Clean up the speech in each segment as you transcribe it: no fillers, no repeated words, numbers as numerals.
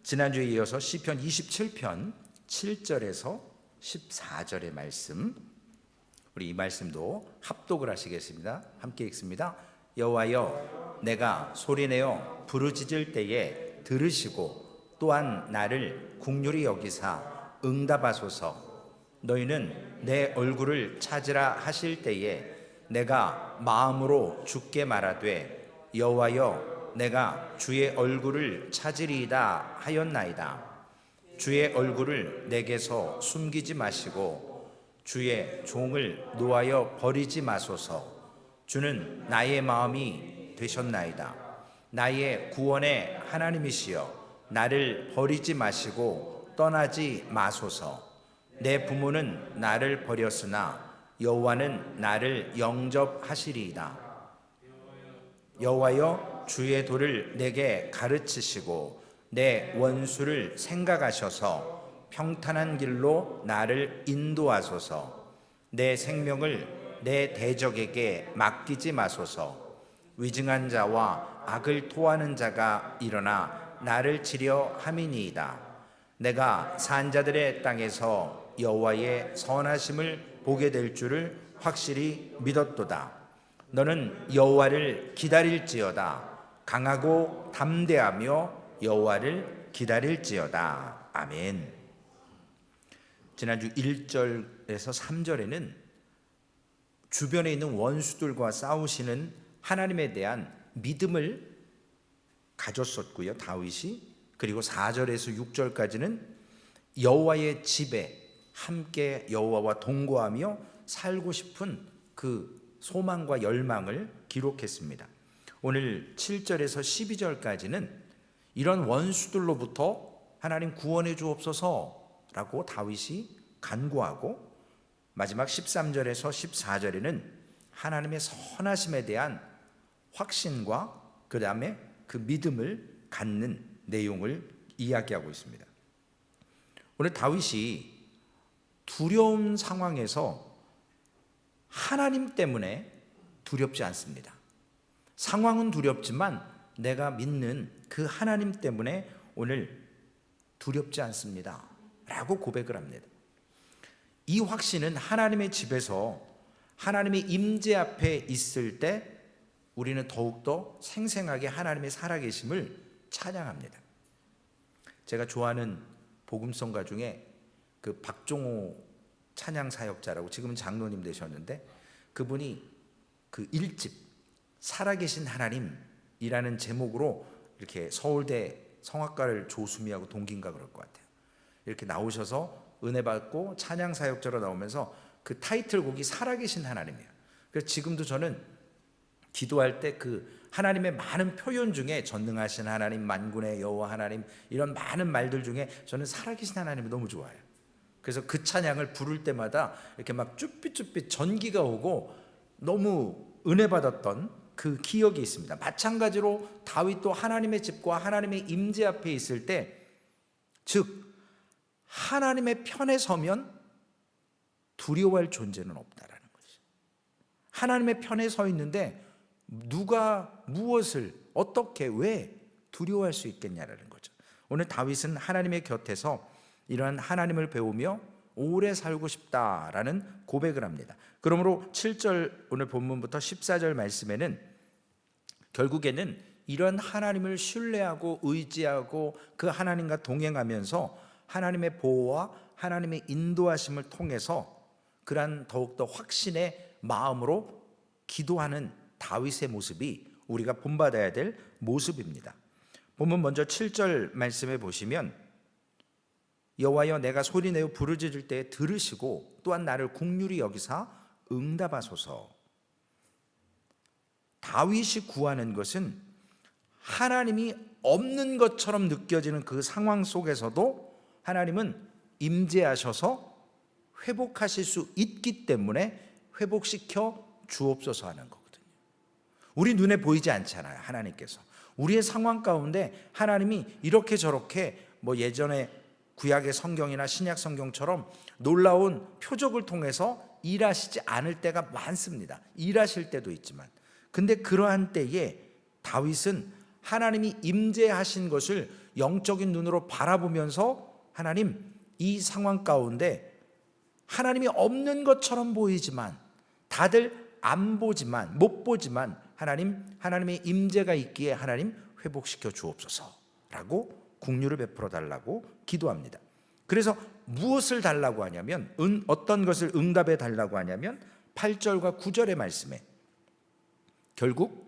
지난주에 이어서 시편 27편 7절에서 14절의 말씀, 우리 이 말씀도 합독을 하시겠습니다. 함께 읽습니다. 여호와여, 내가 소리내어 부르짖을 때에 들으시고 또한 나를 긍휼히 여기사 응답하소서. 너희는 내 얼굴을 찾으라 하실 때에 내가 마음으로 주께 말하되 여호와여, 내가 주의 얼굴을 찾으리이다 하였나이다. 주의 얼굴을 내게서 숨기지 마시고 주의 종을 노하여 버리지 마소서. 주는 나의 마음이 되셨나이다. 나의 구원의 하나님이시여, 나를 버리지 마시고 떠나지 마소서. 내 부모는 나를 버렸으나 여호와는 나를 영접하시리이다. 여호와여, 주의 도를 내게 가르치시고 내 원수를 생각하셔서 평탄한 길로 나를 인도하소서. 내 생명을 내 대적에게 맡기지 마소서. 위증한 자와 악을 토하는 자가 일어나 나를 치려 함이니이다. 내가 산자들의 땅에서 여호와의 선하심을 보게 될 줄을 확실히 믿었도다. 너는 여호와를 기다릴지어다. 강하고 담대하며 여호와를 기다릴지어다. 아멘. 지난주 1절에서 3절에는 주변에 있는 원수들과 싸우시는 하나님에 대한 믿음을 가졌었고요, 다윗이. 그리고 4절에서 6절까지는 여호와의 집에 함께 여호와와 동거하며 살고 싶은 그 소망과 열망을 기록했습니다. 오늘 7절에서 12절까지는 이런 원수들로부터 하나님 구원해 주옵소서라고 다윗이 간구하고, 마지막 13절에서 14절에는 하나님의 선하심에 대한 확신과 그 다음에 그 믿음을 갖는 내용을 이야기하고 있습니다. 오늘 다윗이 두려운 상황에서 하나님 때문에 두렵지 않습니다. 상황은 두렵지만 내가 믿는 그 하나님 때문에 오늘 두렵지 않습니다 라고 고백을 합니다. 이 확신은 하나님의 집에서 하나님의 임재 앞에 있을 때 우리는 더욱더 생생하게 하나님의 살아계심을 찬양합니다. 제가 좋아하는 복음성가 중에 그 박종호 찬양 사역자라고, 지금은 장로님 되셨는데, 그분이 그 1집 살아계신 하나님이라는 제목으로 이렇게 서울대 성악가를 조수미하고 동기인가 그럴 것 같아요. 이렇게 나오셔서 은혜 받고 찬양 사역자로 나오면서 그 타이틀곡이 살아계신 하나님이에요. 그래서 지금도 저는 기도할 때 그 하나님의 많은 표현 중에 전능하신 하나님, 만군의 여호와 하나님, 이런 많은 말들 중에 저는 살아계신 하나님이 너무 좋아요. 그래서 그 찬양을 부를 때마다 이렇게 막 쭈삣쭈삣 전기가 오고 너무 은혜 받았던 그 기억이 있습니다. 마찬가지로 다윗도 하나님의 집과 하나님의 임재 앞에 있을 때, 즉 하나님의 편에 서면 두려워할 존재는 없다라는 거죠. 하나님의 편에 서 있는데 누가 무엇을 어떻게 왜 두려워할 수 있겠냐라는 거죠. 오늘 다윗은 하나님의 곁에서 이러한 하나님을 배우며 오래 살고 싶다라는 고백을 합니다. 그러므로 7절 오늘 본문부터 14절 말씀에는 결국에는 이런 하나님을 신뢰하고 의지하고 그 하나님과 동행하면서 하나님의 보호와 하나님의 인도하심을 통해서 그러한 더욱더 확신의 마음으로 기도하는 다윗의 모습이 우리가 본받아야 될 모습입니다. 본문 먼저 7절 말씀에 보시면 여호와여, 내가 소리내어 부르짖을 때에 들으시고 또한 나를 긍휼히 여기사 응답하소서. 다윗이 구하는 것은 하나님이 없는 것처럼 느껴지는 그 상황 속에서도 하나님은 임재하셔서 회복하실 수 있기 때문에 회복시켜 주옵소서 하는 거거든요. 우리 눈에 보이지 않잖아요. 하나님께서 우리의 상황 가운데 하나님이 이렇게 저렇게 뭐 예전에 구약의 성경이나 신약 성경처럼 놀라운 표적을 통해서 일하시지 않을 때가 많습니다. 일하실 때도 있지만, 근데 그러한 때에 다윗은 하나님이 임재하신 것을 영적인 눈으로 바라보면서 하나님, 이 상황 가운데 하나님이 없는 것처럼 보이지만, 다들 안 보지만, 못 보지만 하나님의 임재가 있기에 하나님 회복시켜 주옵소서라고 긍휼을 베풀어 달라고 기도합니다. 그래서 무엇을 달라고 하냐면, 어떤 것을 응답해 달라고 하냐면 8절과 9절의 말씀에 결국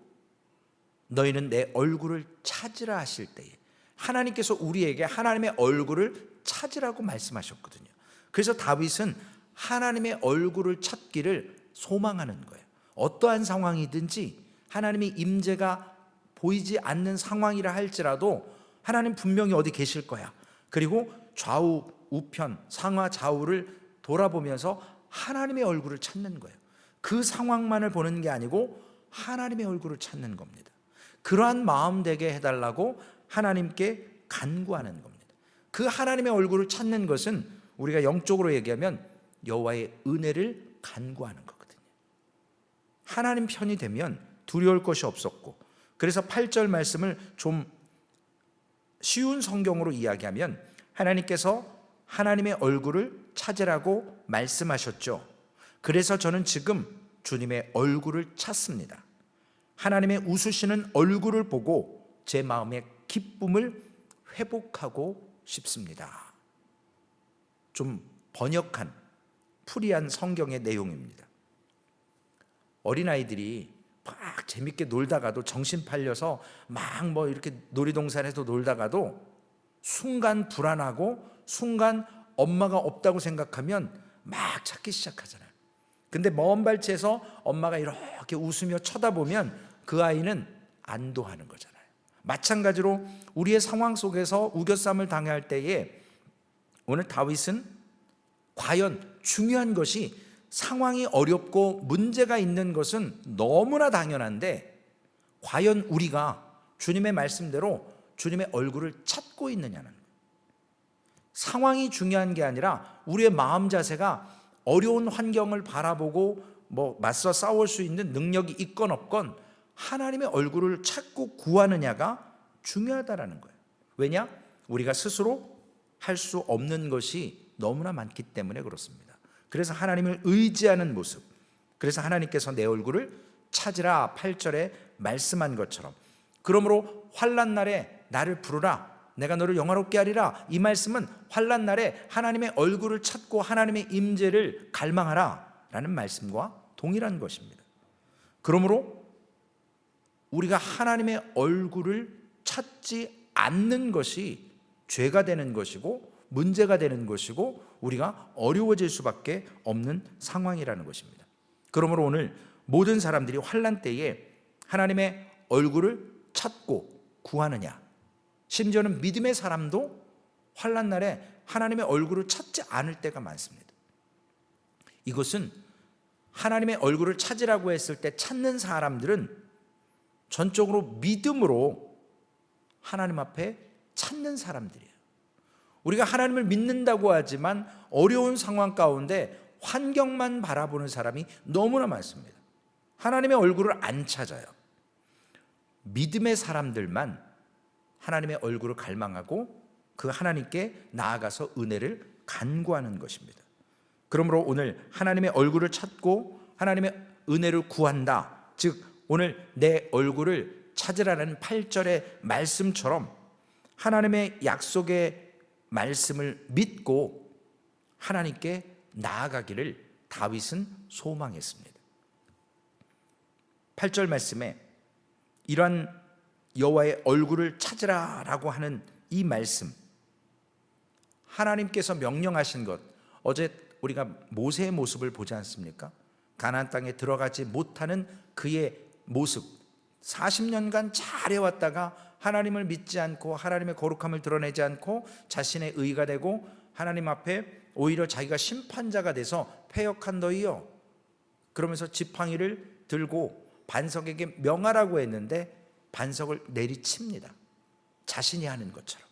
너희는 내 얼굴을 찾으라 하실 때에 하나님께서 우리에게 하나님의 얼굴을 찾으라고 말씀하셨거든요. 그래서 다윗은 하나님의 얼굴을 찾기를 소망하는 거예요. 어떠한 상황이든지 하나님의 임재가 보이지 않는 상황이라 할지라도 하나님 분명히 어디 계실 거야. 그리고 좌우 우편 상하 좌우를 돌아보면서 하나님의 얼굴을 찾는 거예요. 그 상황만을 보는 게 아니고 하나님의 얼굴을 찾는 겁니다. 그러한 마음 되게 해달라고 하나님께 간구하는 겁니다. 그 하나님의 얼굴을 찾는 것은 우리가 영적으로 얘기하면 여호와의 은혜를 간구하는 거거든요. 하나님 편이 되면 두려울 것이 없었고, 그래서 8절 말씀을 좀 쉬운 성경으로 이야기하면 하나님께서 하나님의 얼굴을 찾으라고 말씀하셨죠. 그래서 저는 지금 주님의 얼굴을 찾습니다. 하나님의 웃으시는 얼굴을 보고 제 마음의 기쁨을 회복하고 싶습니다. 좀 번역한 풀이한 성경의 내용입니다. 어린아이들이 막 재밌게 놀다가도 정신 팔려서 막 뭐 이렇게 놀이동산에서 놀다가도 순간 불안하고 순간 엄마가 없다고 생각하면 막 찾기 시작하잖아요. 근데 먼 발치에서 엄마가 이렇게 웃으며 쳐다보면 그 아이는 안도하는 거잖아요. 마찬가지로 우리의 상황 속에서 우겨쌈을 당할 때에 오늘 다윗은 과연 중요한 것이, 상황이 어렵고 문제가 있는 것은 너무나 당연한데 과연 우리가 주님의 말씀대로 주님의 얼굴을 찾고 있느냐는 거예요. 상황이 중요한 게 아니라 우리의 마음 자세가 어려운 환경을 바라보고 맞서 싸울 수 있는 능력이 있건 없건 하나님의 얼굴을 찾고 구하느냐가 중요하다라는 거예요. 왜냐? 우리가 스스로 할 수 없는 것이 너무나 많기 때문에 그렇습니다. 그래서 하나님을 의지하는 모습, 그래서 하나님께서 내 얼굴을 찾으라 8절에 말씀한 것처럼, 그러므로 환난 날에 나를 부르라, 내가 너를 영화롭게 하리라, 이 말씀은 환난 날에 하나님의 얼굴을 찾고 하나님의 임재를 갈망하라 라는 말씀과 동일한 것입니다. 그러므로 우리가 하나님의 얼굴을 찾지 않는 것이 죄가 되는 것이고 문제가 되는 것이고 우리가 어려워질 수밖에 없는 상황이라는 것입니다. 그러므로 오늘 모든 사람들이 환난 때에 하나님의 얼굴을 찾고 구하느냐, 심지어는 믿음의 사람도 환난 날에 하나님의 얼굴을 찾지 않을 때가 많습니다. 이것은 하나님의 얼굴을 찾으라고 했을 때 찾는 사람들은 전적으로 믿음으로 하나님 앞에 찾는 사람들이에요. 우리가 하나님을 믿는다고 하지만 어려운 상황 가운데 환경만 바라보는 사람이 너무나 많습니다. 하나님의 얼굴을 안 찾아요. 믿음의 사람들만 하나님의 얼굴을 갈망하고 그 하나님께 나아가서 은혜를 간구하는 것입니다. 그러므로 오늘 하나님의 얼굴을 찾고 하나님의 은혜를 구한다, 즉 오늘 내 얼굴을 찾으라는 8절의 말씀처럼 하나님의 약속의 말씀을 믿고 하나님께 나아가기를 다윗은 소망했습니다. 8절 말씀에 이러한 여호와의 얼굴을 찾으라라고 하는 이 말씀, 하나님께서 명령하신 것, 어제 우리가 모세의 모습을 보지 않습니까? 가나안 땅에 들어가지 못하는 그의 모습, 40년간 잘해왔다가 하나님을 믿지 않고 하나님의 거룩함을 드러내지 않고 자신의 의가 되고 하나님 앞에 오히려 자기가 심판자가 돼서 패역한 너희여, 그러면서 지팡이를 들고 반석에게 명하라고 했는데 반석을 내리칩니다. 자신이 하는 것처럼.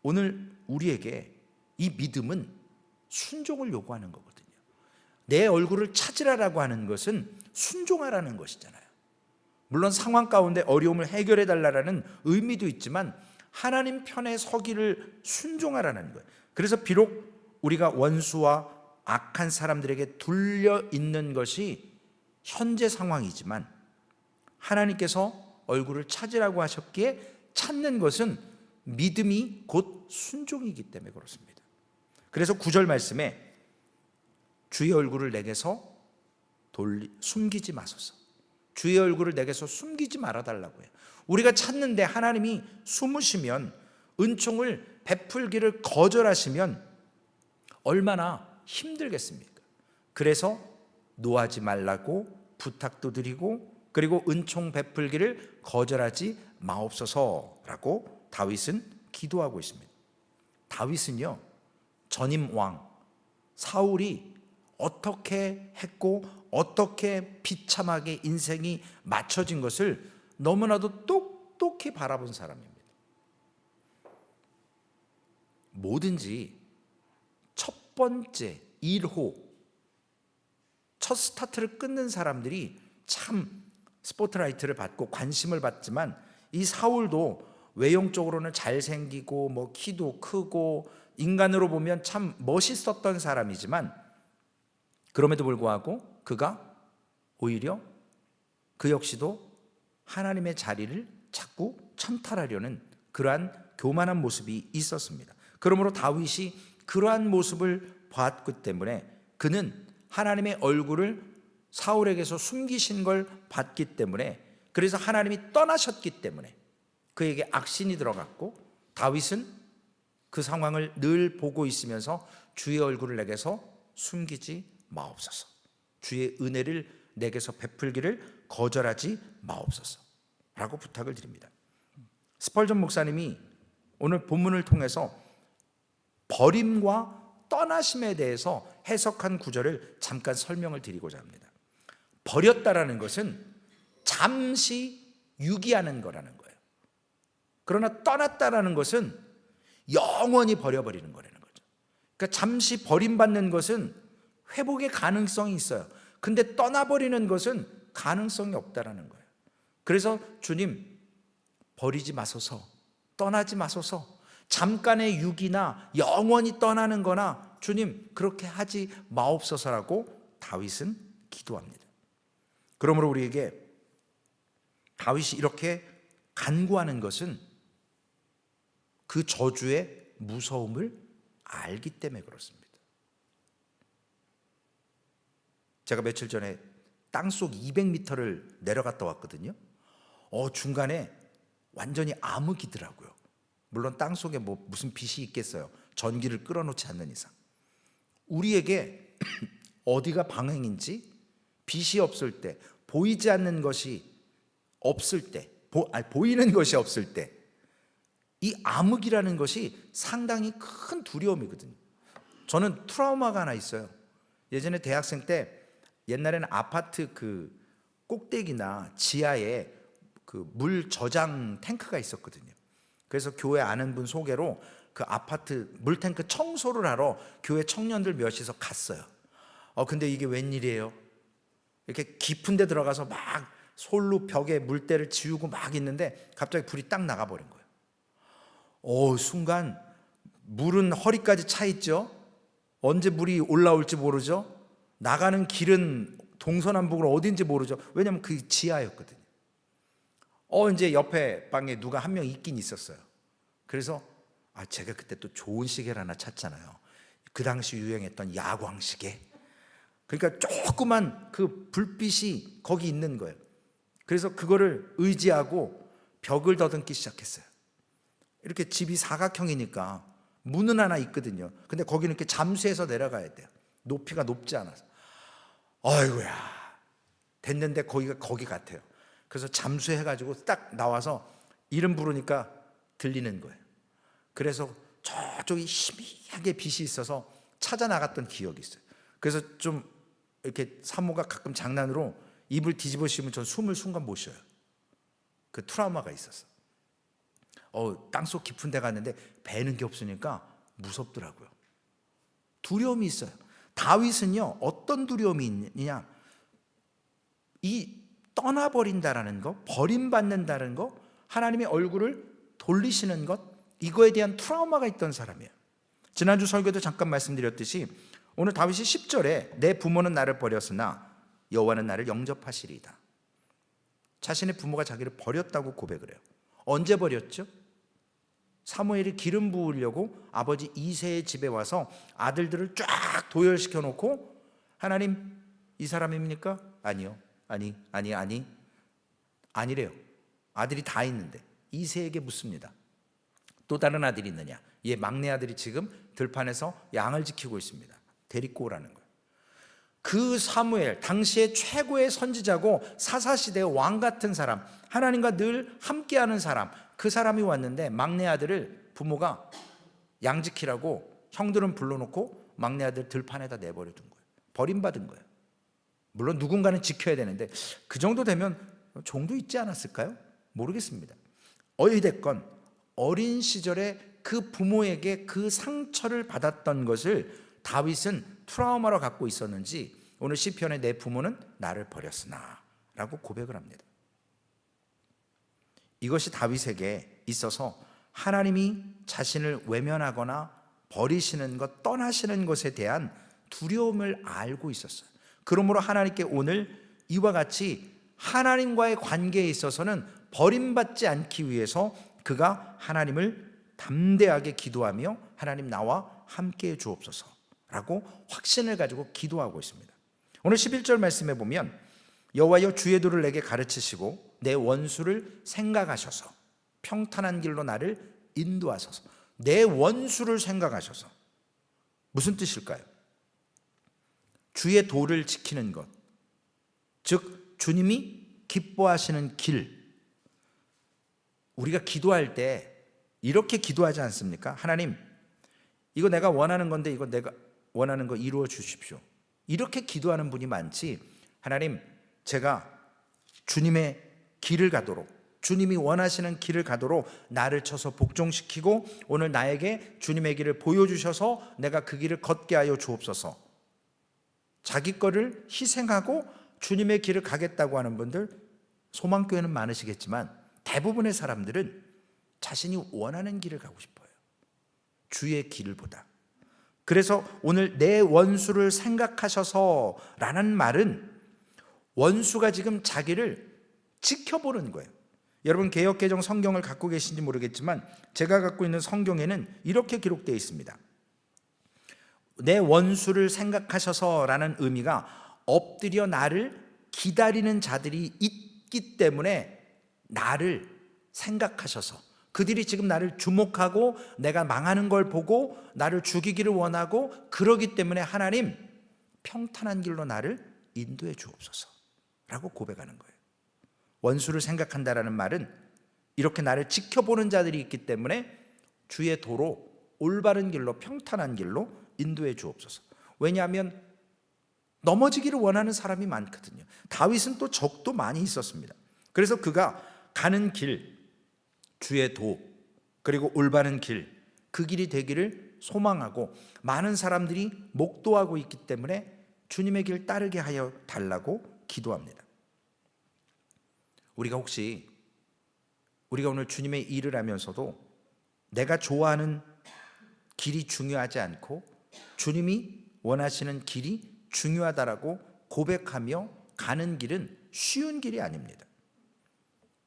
오늘 우리에게 이 믿음은 순종을 요구하는 거거든요. 내 얼굴을 찾으라라고 하는 것은 순종하라는 것이잖아요. 물론 상황 가운데 어려움을 해결해 달라는 의미도 있지만 práactice. 하나님 편에 서기를 순종하라는 거예요. 그래서 비록 우리가 원수와 악한 사람들에게 둘려 있는 것이 현재 상황이지만 하나님께서 얼굴을 찾으라고 하셨기에 찾는 것은 믿음이 곧 순종이기 때문에 그렇습니다. 그래서 9절 말씀에 주의 얼굴을 내게서 숨기지 마소서. 주의 얼굴을 내게서 숨기지 말아달라고 해요. 우리가 찾는데 하나님이 숨으시면, 은총을 베풀기를 거절하시면 얼마나 힘들겠습니까? 그래서 노하지 말라고 부탁도 드리고, 그리고 은총 베풀기를 거절하지 마옵소서라고 다윗은 기도하고 있습니다. 다윗은요, 전임 왕 사울이 어떻게 했고 어떻게 비참하게 인생이 맞춰진 것을 너무나도 똑똑히 바라본 사람입니다. 뭐든지 첫 번째 1호 첫 스타트를 끊는 사람들이 참 스포트라이트를 받고 관심을 받지만, 이 사울도 외형적으로는 잘생기고 뭐 키도 크고 인간으로 보면 참 멋있었던 사람이지만, 그럼에도 불구하고 그가 오히려 그 역시도 하나님의 자리를 자꾸 찬탈하려는 그러한 교만한 모습이 있었습니다. 그러므로 다윗이 그러한 모습을 봤기 때문에 그는 하나님의 얼굴을 사울에게서 숨기신 걸 봤기 때문에, 그래서 하나님이 떠나셨기 때문에 그에게 악신이 들어갔고, 다윗은 그 상황을 늘 보고 있으면서 주의 얼굴을 내게서 숨기지 마옵소서, 주의 은혜를 내게서 베풀기를 거절하지 마옵소서 라고 부탁을 드립니다. 스펄전 목사님이 오늘 본문을 통해서 버림과 떠나심에 대해서 해석한 구절을 잠깐 설명을 드리고자 합니다. 버렸다라는 것은 잠시 유기하는 거라는 거예요. 그러나 떠났다라는 것은 영원히 버려버리는 거라는 거죠. 그러니까 잠시 버림받는 것은 회복의 가능성이 있어요. 근데 떠나버리는 것은 가능성이 없다라는 거예요. 그래서 주님, 버리지 마소서, 떠나지 마소서, 잠깐의 유기나 영원히 떠나는 거나 주님 그렇게 하지 마옵소서라고 다윗은 기도합니다. 그러므로 우리에게 다윗이 이렇게 간구하는 것은 그 저주의 무서움을 알기 때문에 그렇습니다. 제가 며칠 전에 땅속 200m를 내려갔다 왔거든요. 중간에 완전히 암흑이더라고요. 물론 땅속에 뭐 무슨 빛이 있겠어요. 전기를 끌어놓지 않는 이상. 우리에게 어디가 방향인지, 빛이 없을 때, 보이지 않는 것이 없을 때, 보이는 것이 없을 때, 이 암흑이라는 것이 상당히 큰 두려움이거든요. 저는 트라우마가 하나 있어요. 예전에 대학생 때, 옛날에는 아파트 그 꼭대기나 지하에 그 물 저장 탱크가 있었거든요. 그래서 교회 아는 분 소개로 그 아파트 물탱크 청소를 하러 교회 청년들 몇이서 갔어요. 근데 이게 웬일이에요? 이렇게 깊은 데 들어가서 막 솔로 벽에 물때를 지우고 막 있는데 갑자기 불이 딱 나가버린 거예요. 순간 물은 허리까지 차 있죠. 언제 물이 올라올지 모르죠. 나가는 길은 동서남북으로 어딘지 모르죠. 왜냐하면 그 지하였거든요. 이제 옆에 방에 누가 한 명 있긴 있었어요. 그래서 제가 그때 또 좋은 시계를 하나 찼잖아요. 그 당시 유행했던 야광 시계. 그러니까 조그만 그 불빛이 거기 있는 거예요. 그래서 그거를 의지하고 벽을 더듬기 시작했어요. 이렇게 집이 사각형이니까 문은 하나 있거든요. 근데 거기는 이렇게 잠수해서 내려가야 돼요. 높이가 높지 않아서. 아이고야, 됐는데 거기가 거기 같아요. 그래서 잠수해가지고 딱 나와서 이름 부르니까 들리는 거예요. 그래서 저쪽이 희미하게 빛이 있어서 찾아 나갔던 기억이 있어요. 그래서 좀 이렇게 사모가 가끔 장난으로 입을 뒤집어 씌우면 전 숨을 순간 못 쉬어요. 그 트라우마가 있었어. 땅속 깊은 데 갔는데 배는 게 없으니까 무섭더라고요. 두려움이 있어요. 다윗은요, 어떤 두려움이 있느냐, 이 떠나버린다라는 거, 버림받는다는 거, 하나님의 얼굴을 돌리시는 것, 이거에 대한 트라우마가 있던 사람이에요. 지난주 설교도 잠깐 말씀드렸듯이 오늘 다윗이 10절에 내 부모는 나를 버렸으나 여호와는 나를 영접하시리이다. 자신의 부모가 자기를 버렸다고 고백을 해요. 언제 버렸죠? 사무엘이 기름 부으려고 아버지 이새의 집에 와서 아들들을 쫙 도열시켜 놓고 하나님 이 사람입니까? 아니요. 아니래요. 아들이 다 있는데 이새에게 묻습니다. 또 다른 아들이 있느냐? 얘 막내 아들이 지금 들판에서 양을 지키고 있습니다. 데리고 오라는 거예요. 그 사무엘, 당시의 최고의 선지자고 사사시대의 왕 같은 사람, 하나님과 늘 함께하는 사람, 그 사람이 왔는데 막내 아들을 부모가 양 지키라고 형들은 불러놓고 막내 아들 들판에다 내버려 둔 거예요. 버림받은 거예요. 물론 누군가는 지켜야 되는데 그 정도 되면 종도 있지 않았을까요? 모르겠습니다. 어찌됐건 어린 시절에 그 부모에게 그 상처를 받았던 것을 다윗은 트라우마로 갖고 있었는지 오늘 시편에 내 부모는 나를 버렸으나 라고 고백을 합니다. 이것이 다윗에게 있어서 하나님이 자신을 외면하거나 버리시는 것, 떠나시는 것에 대한 두려움을 알고 있었어요. 그러므로 하나님께 오늘 이와 같이 하나님과의 관계에 있어서는 버림받지 않기 위해서 그가 하나님을 담대하게 기도하며 하나님 나와 함께해 주옵소서라고 확신을 가지고 기도하고 있습니다. 오늘 11절 말씀에 보면 여호와여 주의 도를 내게 가르치시고 내 원수를 생각하셔서 평탄한 길로 나를 인도하소서. 내 원수를 생각하셔서 무슨 뜻일까요? 주의 도를 지키는 것, 즉 주님이 기뻐하시는 길. 우리가 기도할 때 이렇게 기도하지 않습니까? 하나님, 이거 내가 원하는 건데 이거 내가 원하는 거 이루어 주십시오. 이렇게 기도하는 분이 많지, 하나님, 제가 주님의 길을 가도록, 주님이 원하시는 길을 가도록 나를 쳐서 복종시키고 오늘 나에게 주님의 길을 보여주셔서 내가 그 길을 걷게 하여 주옵소서. 자기 거를 희생하고 주님의 길을 가겠다고 하는 분들 소망교회는 많으시겠지만 대부분의 사람들은 자신이 원하는 길을 가고 싶어요. 주의 길을 보다. 그래서 오늘 내 원수를 생각하셔서 라는 말은 원수가 지금 자기를 지켜보는 거예요. 여러분 개역개정 성경을 갖고 계신지 모르겠지만 제가 갖고 있는 성경에는 이렇게 기록되어 있습니다. 내 원수를 생각하셔서 라는 의미가 엎드려 나를 기다리는 자들이 있기 때문에 나를 생각하셔서, 그들이 지금 나를 주목하고 내가 망하는 걸 보고 나를 죽이기를 원하고 그러기 때문에 하나님 평탄한 길로 나를 인도해 주옵소서 라고 고백하는 거예요. 원수를 생각한다라는 말은 이렇게 나를 지켜보는 자들이 있기 때문에 주의 도로 올바른 길로 평탄한 길로 인도해 주옵소서. 왜냐하면 넘어지기를 원하는 사람이 많거든요. 다윗은 또 적도 많이 있었습니다. 그래서 그가 가는 길, 주의 도, 그리고 올바른 길, 그 길이 되기를 소망하고 많은 사람들이 목도하고 있기 때문에 주님의 길 따르게 하여 달라고 기도합니다. 우리가 오늘 주님의 일을 하면서도 내가 좋아하는 길이 중요하지 않고 주님이 원하시는 길이 중요하다라고 고백하며 가는 길은 쉬운 길이 아닙니다.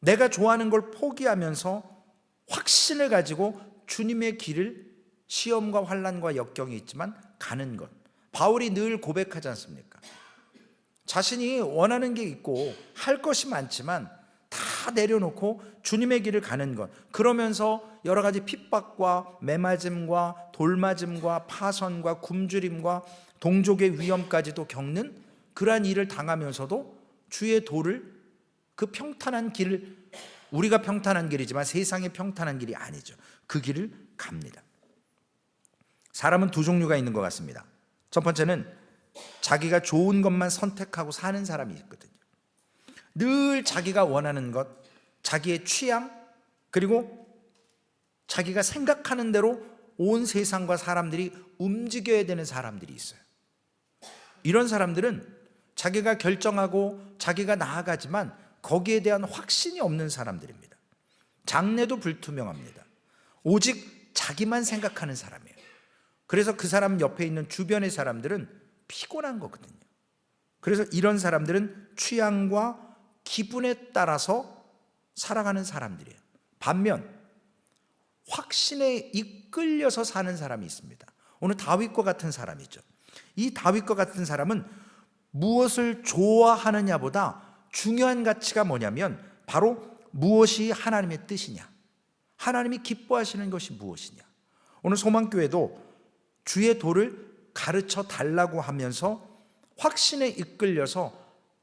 내가 좋아하는 걸 포기하면서 확신을 가지고 주님의 길을 시험과 환난과 역경이 있지만 가는 것. 바울이 늘 고백하지 않습니까? 자신이 원하는 게 있고 할 것이 많지만 다 내려놓고 주님의 길을 가는 것. 그러면서 여러 가지 핍박과 매맞음과 돌맞음과 파선과 굶주림과 동족의 위험까지도 겪는 그러한 일을 당하면서도 주의 도를, 그 평탄한 길을, 우리가 평탄한 길이지만 세상의 평탄한 길이 아니죠. 그 길을 갑니다. 사람은 두 종류가 있는 것 같습니다. 첫 번째는 자기가 좋은 것만 선택하고 사는 사람이 있거든요. 늘 자기가 원하는 것, 자기의 취향, 그리고 자기가 생각하는 대로 온 세상과 사람들이 움직여야 되는 사람들이 있어요. 이런 사람들은 자기가 결정하고 자기가 나아가지만 거기에 대한 확신이 없는 사람들입니다. 장래도 불투명합니다. 오직 자기만 생각하는 사람이에요. 그래서 그 사람 옆에 있는 주변의 사람들은 피곤한 거거든요. 그래서 이런 사람들은 취향과 기분에 따라서 살아가는 사람들이에요. 반면 확신에 이끌려서 사는 사람이 있습니다. 오늘 다윗과 같은 사람이죠. 이 다윗과 같은 사람은 무엇을 좋아하느냐보다 중요한 가치가 뭐냐면 바로 무엇이 하나님의 뜻이냐, 하나님이 기뻐하시는 것이 무엇이냐. 오늘 소망교회도 주의 도를 가르쳐 달라고 하면서 확신에 이끌려서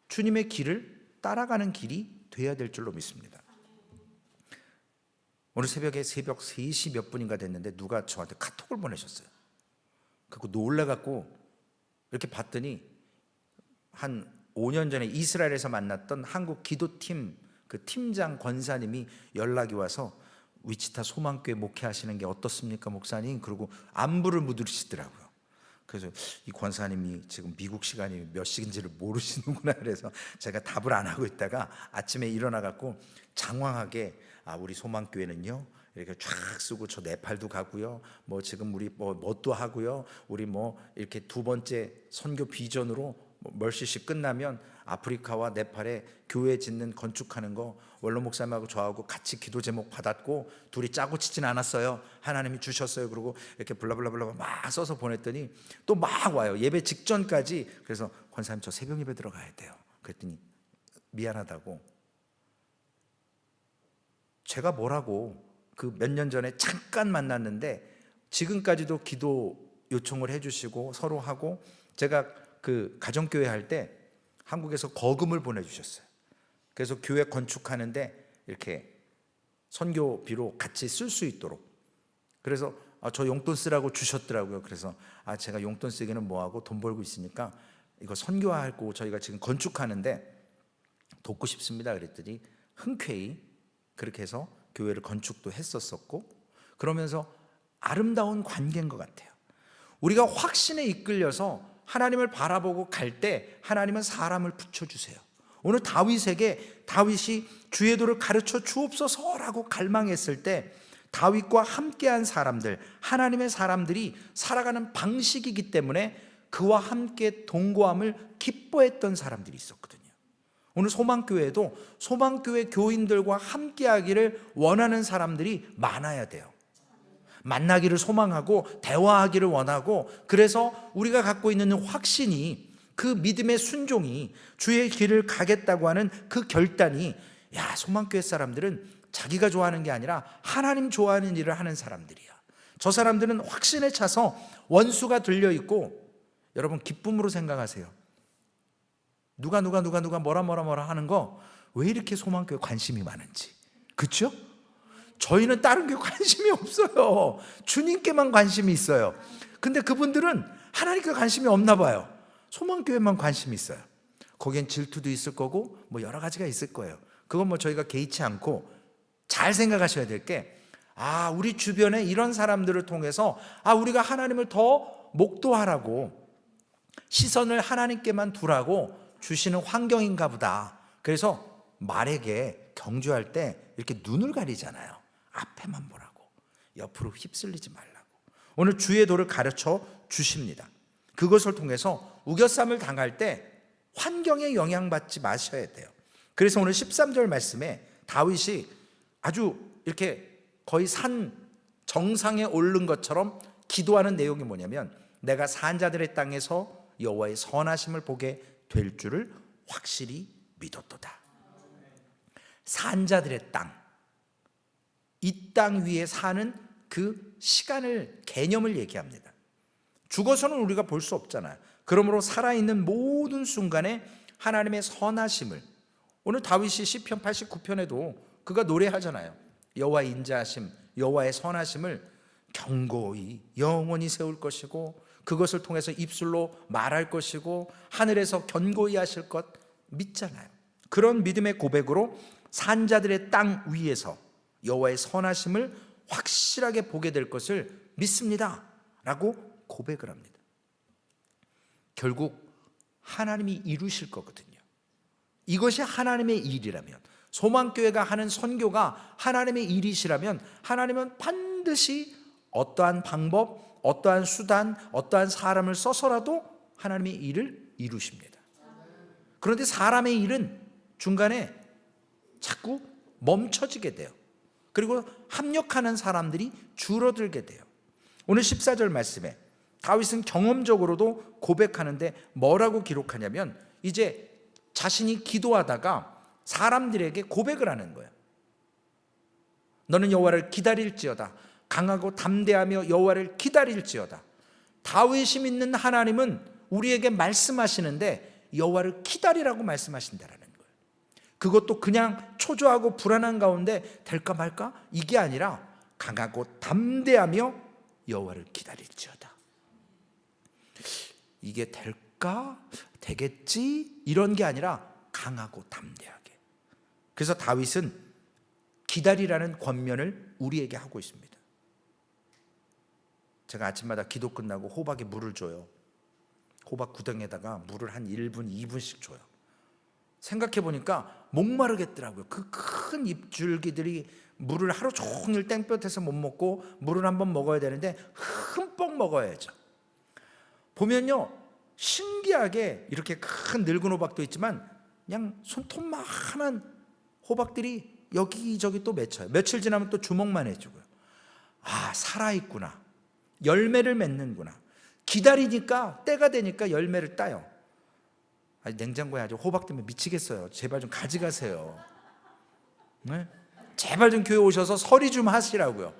주님의 길을 따라가는 길이 되어야 될 줄로 믿습니다. 오늘 새벽에 새벽 3시 몇 분인가 됐는데 누가 저한테 카톡을 보내셨어요. 그리고 놀라갖고 이렇게 봤더니 한 5년 전에 이스라엘에서 만났던 한국 기도팀 그 팀장 권사님이 연락이 와서 위치타 소망교회 목회하시는 게 어떻습니까 목사님? 그리고 안부를 묻으시더라고요. 그래서 이 권사님이 지금 미국 시간이 몇 시인지를 모르시는구나. 그래서 제가 답을 안 하고 있다가 아침에 일어나갖고 장황하게 우리 소망교회는요 이렇게 쫙 쓰고 저 네팔도 가고요. 뭐 지금 우리 뭣도 하고요. 우리 이렇게 두 번째 선교 비전으로 멀시시 끝나면 아프리카와 네팔에 교회 짓는 건축하는 거 원로 목사님하고 저하고 같이 기도 제목 받았고 둘이 짜고 치진 않았어요. 하나님이 주셨어요. 그리고 이렇게 블라블라블라 막 써서 보냈더니 또 막 와요. 예배 직전까지. 그래서 권사님 저 새벽 예배 들어가야 돼요. 그랬더니 미안하다고. 제가 뭐라고 그 몇 년 전에 잠깐 만났는데 지금까지도 기도 요청을 해주시고 서로 하고 제가 그 가정교회 할 때 한국에서 거금을 보내주셨어요. 그래서 교회 건축하는데 이렇게 선교비로 같이 쓸 수 있도록. 그래서 저 용돈 쓰라고 주셨더라고요. 그래서 제가 용돈 쓰기는 뭐하고 돈 벌고 있으니까 이거 선교할 거고 저희가 지금 건축하는데 돕고 싶습니다. 그랬더니 흔쾌히 그렇게 해서 교회를 건축도 했었었고 그러면서 아름다운 관계인 것 같아요. 우리가 확신에 이끌려서 하나님을 바라보고 갈 때 하나님은 사람을 붙여주세요. 오늘 다윗이 주의 도를 가르쳐 주옵소서라고 갈망했을 때 다윗과 함께한 사람들, 하나님의 사람들이 살아가는 방식이기 때문에 그와 함께 동거함을 기뻐했던 사람들이 있었거든요. 오늘 소망교회도 소망교회 교인들과 함께하기를 원하는 사람들이 많아야 돼요. 만나기를 소망하고 대화하기를 원하고 그래서 우리가 갖고 있는 확신이 그 믿음의 순종이 주의 길을 가겠다고 하는 그 결단이 소망교회 사람들은 자기가 좋아하는 게 아니라 하나님 좋아하는 일을 하는 사람들이야. 저 사람들은 확신에 차서 원수가 들려있고 여러분 기쁨으로 생각하세요. 누가 뭐라 하는 거 왜 이렇게 소망교회 관심이 많은지. 그렇죠? 저희는 다른 게 관심이 없어요. 주님께만 관심이 있어요. 근데 그분들은 하나님께 관심이 없나 봐요. 소망교회만 관심이 있어요. 거기엔 질투도 있을 거고 여러 가지가 있을 거예요. 그건 저희가 개의치 않고 잘 생각하셔야 될 게 우리 주변에 이런 사람들을 통해서 우리가 하나님을 더 목도하라고 시선을 하나님께만 두라고 주시는 환경인가 보다. 그래서 말에게 경주할 때 이렇게 눈을 가리잖아요. 앞에만 보라고, 옆으로 휩쓸리지 말라고. 오늘 주의 도를 가르쳐 주십니다. 그것을 통해서 우겨쌈을 당할 때 환경에 영향받지 마셔야 돼요. 그래서 오늘 13절 말씀에 다윗이 아주 이렇게 거의 산 정상에 오른 것처럼 기도하는 내용이 뭐냐면 내가 산자들의 땅에서 여호와의 선하심을 보게 될 줄을 확실히 믿었도다. 산자들의 땅, 이 땅 위에 사는 그 시간을, 개념을 얘기합니다. 죽어서는 우리가 볼 수 없잖아요. 그러므로 살아있는 모든 순간에 하나님의 선하심을, 오늘 다윗이 시편 89편에도 그가 노래하잖아요. 여호와의 인자하심, 여호와의 선하심을 경고히 영원히 세울 것이고 그것을 통해서 입술로 말할 것이고 하늘에서 견고히 하실 것 믿잖아요. 그런 믿음의 고백으로 산자들의 땅 위에서 여호와의 선하심을 확실하게 보게 될 것을 믿습니다 라고 고백을 합니다. 결국 하나님이 이루실 거거든요. 이것이 하나님의 일이라면 소망교회가 하는 선교가 하나님의 일이시라면 하나님은 반드시 어떠한 방법, 어떠한 수단, 어떠한 사람을 써서라도 하나님의 일을 이루십니다. 그런데 사람의 일은 중간에 자꾸 멈춰지게 돼요. 그리고 합력하는 사람들이 줄어들게 돼요. 오늘 14절 말씀에 다윗은 경험적으로도 고백하는데 뭐라고 기록하냐면 이제 자신이 기도하다가 사람들에게 고백을 하는 거예요. 너는 여호와를 기다릴지어다. 강하고 담대하며 여호와를 기다릴지어다. 다윗이 믿는 하나님은 우리에게 말씀하시는데 여호와를 기다리라고 말씀하신다라는 거예요. 그것도 그냥 초조하고 불안한 가운데 될까 말까? 이게 아니라 강하고 담대하며 여호와를 기다릴지어다. 이게 될까? 되겠지? 이런 게 아니라 강하고 담대하게. 그래서 다윗은 기다리라는 권면을 우리에게 하고 있습니다. 제가 아침마다 기도 끝나고 호박에 물을 줘요. 호박 구덩이에다가 물을 한 1분, 2분씩 줘요. 생각해 보니까 목마르겠더라고요. 그 큰 잎줄기들이 물을 하루 종일 땡볕에서 못 먹고 물을 한번 먹어야 되는데 흠뻑 먹어야죠. 보면요, 신기하게 이렇게 큰 늙은 호박도 있지만 그냥 손톱만한 호박들이 여기저기 또 맺혀요. 며칠 지나면 또 주먹만 해주고요. 아, 살아있구나. 열매를 맺는구나. 기다리니까 때가 되니까 열매를 따요. 아니, 냉장고에 아주 호박 때문에 미치겠어요. 제발 좀 가져가세요. 네? 제발 좀 교회 오셔서 서리 좀 하시라고요.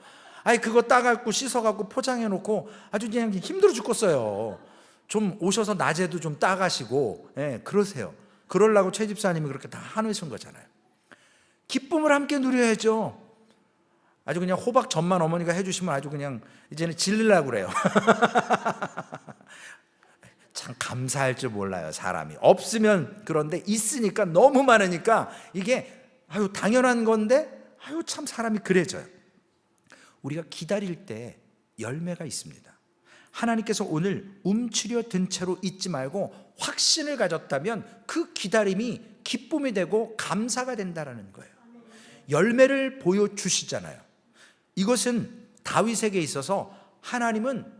아니, 그거 따갖고 씻어갖고 포장해놓고 아주 그냥 힘들어 죽겠어요. 좀 오셔서 낮에도 좀 따가시고, 그러세요. 그러려고 최 집사님이 그렇게 다 해놓으신 거잖아요. 기쁨을 함께 누려야죠. 아주 그냥 호박 전만 어머니가 해주시면 아주 그냥 이제는 질리려고 그래요. 참 감사할 줄 몰라요, 사람이. 없으면 그런데 있으니까 너무 많으니까 이게 당연한 건데 참 사람이 그래져요. 우리가 기다릴 때 열매가 있습니다. 하나님께서 오늘 움츠려 든 채로 있지 말고 확신을 가졌다면 그 기다림이 기쁨이 되고 감사가 된다는 거예요. 열매를 보여주시잖아요. 이것은 다윗에게 있어서 하나님은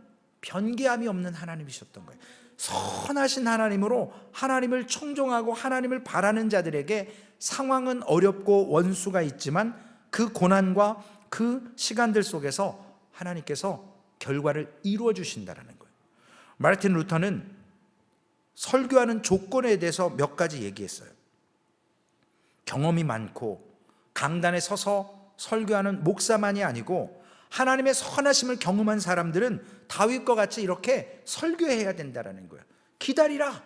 변개함이 없는 하나님이셨던 거예요. 선하신 하나님으로 하나님을 청종하고 하나님을 바라는 자들에게 상황은 어렵고 원수가 있지만 그 고난과 그 시간들 속에서 하나님께서 결과를 이루어 주신다는 거예요. 마르틴 루터는 설교하는 조건에 대해서 몇 가지 얘기했어요. 경험이 많고 강단에 서서 설교하는 목사만이 아니고 하나님의 선하심을 경험한 사람들은 다윗과 같이 이렇게 설교해야 된다는 거예요. 기다리라.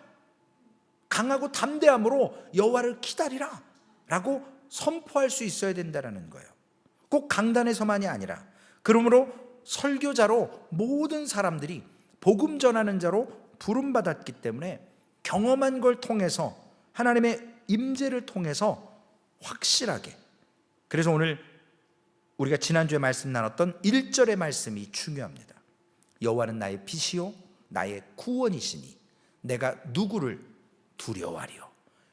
강하고 담대함으로 여호와를 기다리라 라고 선포할 수 있어야 된다는 거예요. 꼭 강단에서만이 아니라. 그러므로 설교자로 모든 사람들이 복음 전하는 자로 부름받았기 때문에 경험한 걸 통해서 하나님의 임재를 통해서 확실하게. 그래서 오늘 우리가 지난주에 말씀 나눴던 1절의 말씀이 중요합니다. 여호와는 나의 빛이요 나의 구원이시니 내가 누구를 두려워하리요.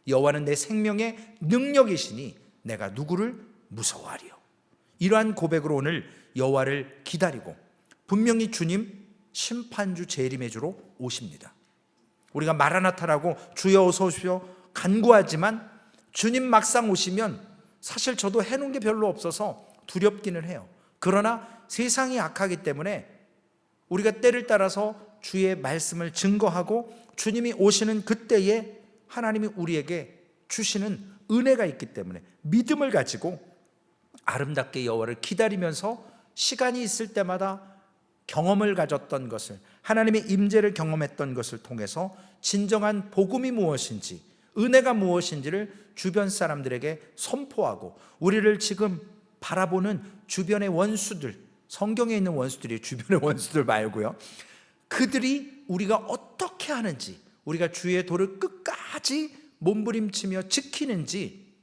여호와는 내 생명의 능력이시니 내가 누구를 무서워하리요. 이러한 고백으로 오늘 여호와를 기다리고 분명히 주님 심판주 재림의 주로 오십니다. 우리가 마라나타라고 주여 어서 오십시오 간구하지만 주님 막상 오시면 사실 저도 해놓은 게 별로 없어서 두렵기는 해요. 그러나 세상이 악하기 때문에 우리가 때를 따라서 주의 말씀을 증거하고 주님이 오시는 그때에 하나님이 우리에게 주시는 은혜가 있기 때문에 믿음을 가지고 아름답게 여호와를 기다리면서 시간이 있을 때마다 경험을 가졌던 것을, 하나님의 임재를 경험했던 것을 통해서 진정한 복음이 무엇인지, 은혜가 무엇인지를 주변 사람들에게 선포하고 우리를 지금 바라보는 주변의 원수들, 성경에 있는 원수들이 주변의 원수들 말고요, 그들이 우리가 어떻게 하는지, 우리가 주의 도를 끝까지 몸부림치며 지키는지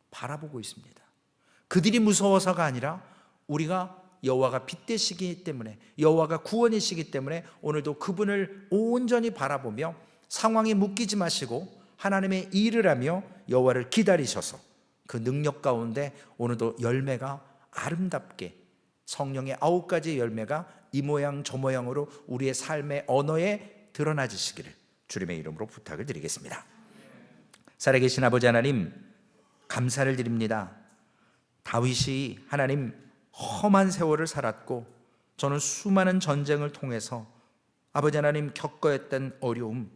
바라보고 있습니다. 그들이 무서워서가 아니라 우리가 여호와가 빛되시기 때문에, 여호와가 구원이시기 때문에 오늘도 그분을 온전히 바라보며 상황에 묶이지 마시고 하나님의 일을 하며 여호와를 기다리셔서 그 능력 가운데 오늘도 열매가 아름답게 성령의 9가지 열매가 이 모양 저 모양으로 우리의 삶의 언어에 드러나지시기를 주님의 이름으로 부탁을 드리겠습니다. 살아계신 아버지 하나님, 감사를 드립니다. 다윗이 하나님 험한 세월을 살았고 저는 수많은 전쟁을 통해서 아버지 하나님 겪어야 했던 어려움,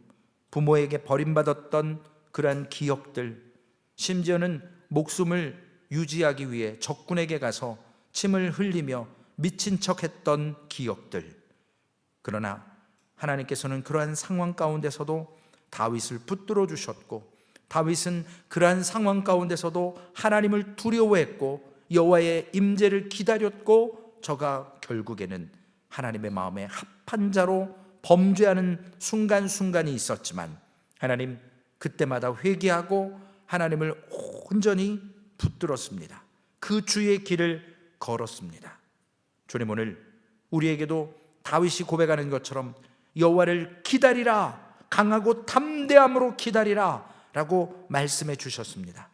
부모에게 버림받았던 그러한 기억들, 심지어는 목숨을 유지하기 위해 적군에게 가서 침을 흘리며 미친 척했던 기억들. 그러나 하나님께서는 그러한 상황 가운데서도 다윗을 붙들어 주셨고, 다윗은 그러한 상황 가운데서도 하나님을 두려워했고 여호와의 임재를 기다렸고, 저가 결국에는 하나님의 마음에 합한 자로 범죄하는 순간순간이 있었지만 하나님 그때마다 회개하고 하나님을 온전히 붙들었습니다. 그 주의 길을 걸었습니다. 주님, 오늘 우리에게도 다윗이 고백하는 것처럼 여호와를 기다리라, 강하고 담대함으로 기다리라 라고 말씀해 주셨습니다.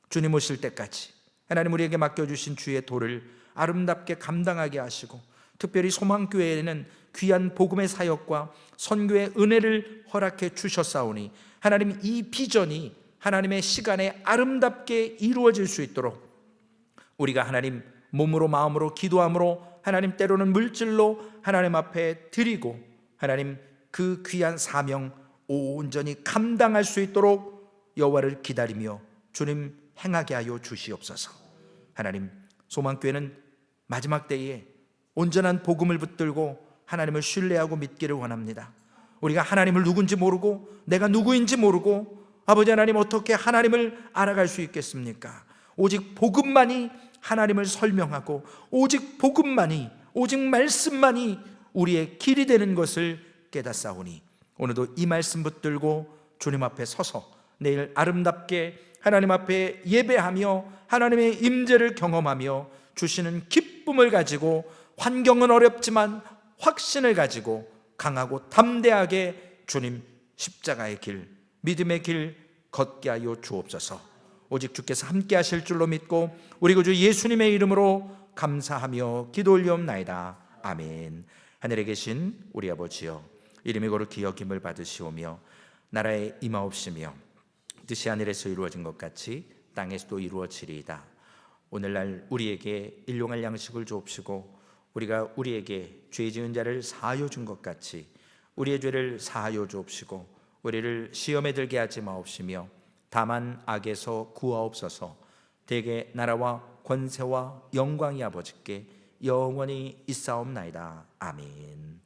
주님 오실 때까지 하나님 우리에게 맡겨주신 주의 도를 아름답게 감당하게 하시고, 특별히 소망교회에는 귀한 복음의 사역과 선교의 은혜를 허락해 주셨사오니 하나님 이 비전이 하나님의 시간에 아름답게 이루어질 수 있도록 우리가 하나님 몸으로 마음으로 기도함으로 하나님 때로는 물질로 하나님 앞에 드리고 하나님 그 귀한 사명 온전히 감당할 수 있도록 여호와를 기다리며 주님 행하게 하여 주시옵소서. 하나님, 소망교회는 마지막 때에 온전한 복음을 붙들고 하나님을 신뢰하고 믿기를 원합니다. 우리가 하나님을 누군지 모르고 내가 누구인지 모르고 아버지 하나님 어떻게 하나님을 알아갈 수 있겠습니까? 오직 복음만이 하나님을 설명하고 오직 복음만이, 오직 말씀만이 우리의 길이 되는 것을 깨닫사오니 오늘도 이 말씀 붙들고 주님 앞에 서서 내일 아름답게 하나님 앞에 예배하며 하나님의 임재를 경험하며 주시는 기쁨을 가지고 환경은 어렵지만 확신을 가지고 강하고 담대하게 주님 십자가의 길, 믿음의 길 걷게 하여 주옵소서. 오직 주께서 함께 하실 줄로 믿고 우리 구주 예수님의 이름으로 감사하며 기도 올리옵나이다. 아멘. 하늘에 계신 우리 아버지여, 이름이 거룩히 여김을 받으시오며 나라에 임하옵시며 뜻이 하늘에서 이루어진 것 같이 땅에서도 이루어지리이다. 오늘날 우리에게 일용할 양식을 주옵시고 우리가 우리에게 죄 지은 자를 사하여 준 것 같이 우리의 죄를 사하여 주옵시고 우리를 시험에 들게 하지 마옵시며 다만 악에서 구하옵소서. 대개 나라와 권세와 영광이 아버지께 영원히 있사옵나이다. 아멘.